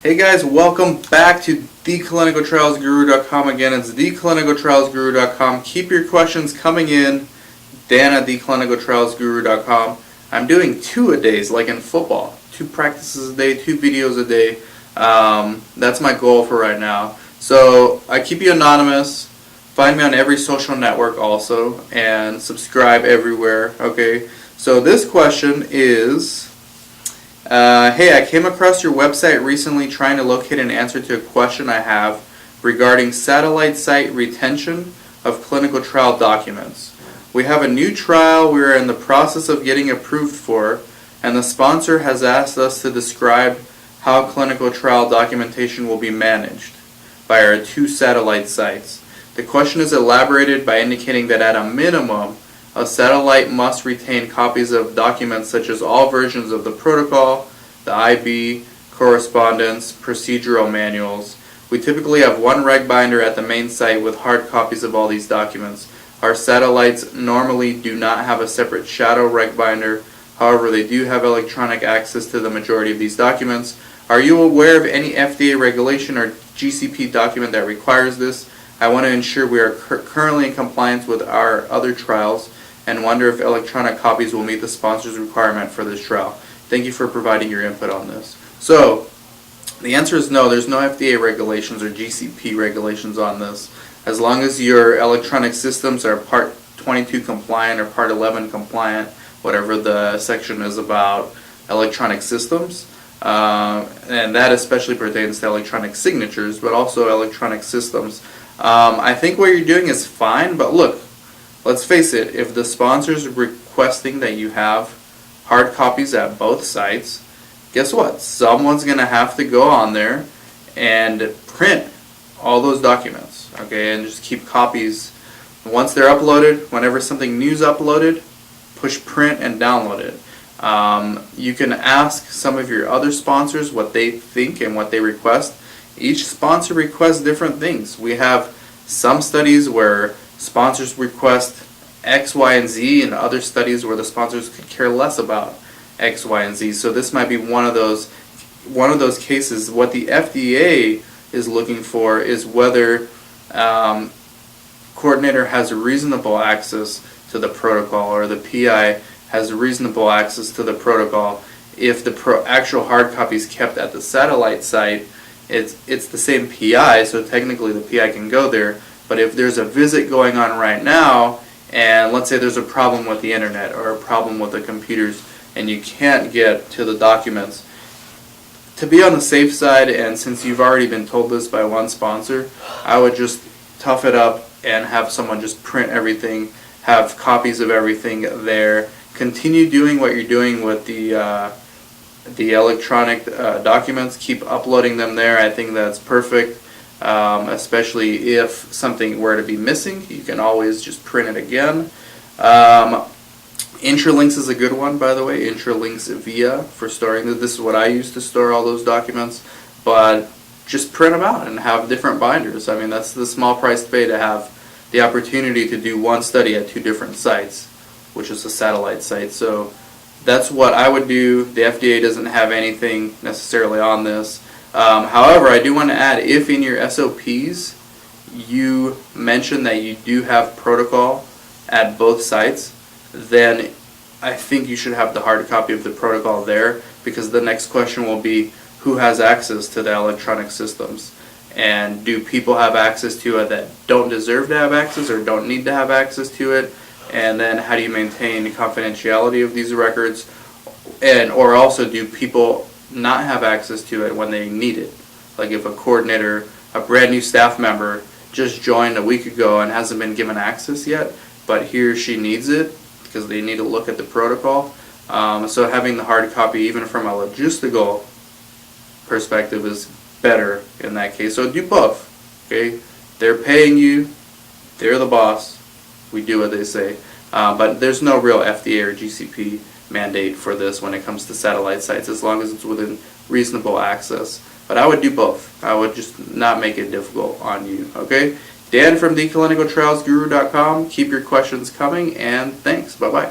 Hey guys, welcome back to theclinicaltrialsguru.com. Again, it's theclinicaltrialsguru.com. Keep your questions coming in. Dan at theclinicaltrialsguru.com. I'm doing 2-a-days, like in football. 2 practices a day, 2 videos a day. That's my goal for right now. So I keep you anonymous. Find me on every social network also, and subscribe everywhere. Okay. So this question is. Hey, I came across your website recently trying to locate an answer to a question I have regarding satellite site retention of clinical trial documents. We have a new trial we are in the process of getting approved for, and the sponsor has asked us to describe how clinical trial documentation will be managed by our 2 satellite sites. The question is elaborated by indicating that at a minimum, a satellite must retain copies of documents such as all versions of the protocol, the IB, correspondence, procedural manuals. We typically have 1 reg binder at the main site with hard copies of all these documents. Our satellites normally do not have a separate shadow reg binder. However, they do have electronic access to the majority of these documents. Are you aware of any FDA regulation or GCP document that requires this? I want to ensure we are currently in compliance with our other trials and wonder if electronic copies will meet the sponsor's requirement for this trial. Thank you for providing your input on this. So, the answer is no, there's no FDA regulations or GCP regulations on this. As long as your electronic systems are Part 22 compliant or Part 11 compliant, whatever the section is about electronic systems, and that especially pertains to electronic signatures, but also electronic systems. I think what you're doing is fine, but look, let's face it, if the sponsor's requesting that you have hard copies at both sites, guess what? Someone's going to have to go on there and print all those documents, okay, and just keep copies. Once they're uploaded, whenever something new's uploaded, push print and download it. You can ask some of your other sponsors what they think and what they request. Each sponsor requests different things. We have some studies where sponsors request X, Y, and Z, and other studies where the sponsors could care less about X, Y, and Z. So this might be one of those cases. What the FDA is looking for is whether coordinator has reasonable access to the protocol, or the PI has reasonable access to the protocol. If the actual hard copy is kept at the satellite site, it's the same PI, so technically the PI can go there. But if there's a visit going on right now, and let's say there's a problem with the internet or a problem with the computers, and you can't get to the documents, to be on the safe side, and since you've already been told this by one sponsor, I would just tough it up and have someone just print everything, have copies of everything there. Continue doing what you're doing with the electronic documents. Keep uploading them there. I think that's perfect. Especially if something were to be missing, you can always just print it again. Intralinks is a good one, by the way. Intralinks via for storing. This is what I use to store all those documents. But just print them out and have different binders. I mean, that's the small price to pay to have the opportunity to do one study at 2 different sites, which is a satellite site. So that's what I would do. The FDA doesn't have anything necessarily on this. However, I do want to add, if in your SOPs you mention that you do have protocol at both sites, then I think you should have the hard copy of the protocol there, because the next question will be, who has access to the electronic systems? And do people have access to it that don't deserve to have access or don't need to have access to it? And then how do you maintain the confidentiality of these records? And or also, do people not have access to it when they need it? Like if a coordinator, a brand new staff member, just joined a week ago and hasn't been given access yet, but he or she needs it because they need to look at the protocol. So having the hard copy, even from a logistical perspective, is better in that case. So do both. Okay, they're paying you, they're the boss. We do what they say. But there's no real FDA or GCP mandate for this when it comes to satellite sites, as long as it's within reasonable access. But I would do both. I would just not make it difficult on you. Okay? Dan from theclinicaltrialsguru.com. Keep your questions coming, and thanks. Bye-bye.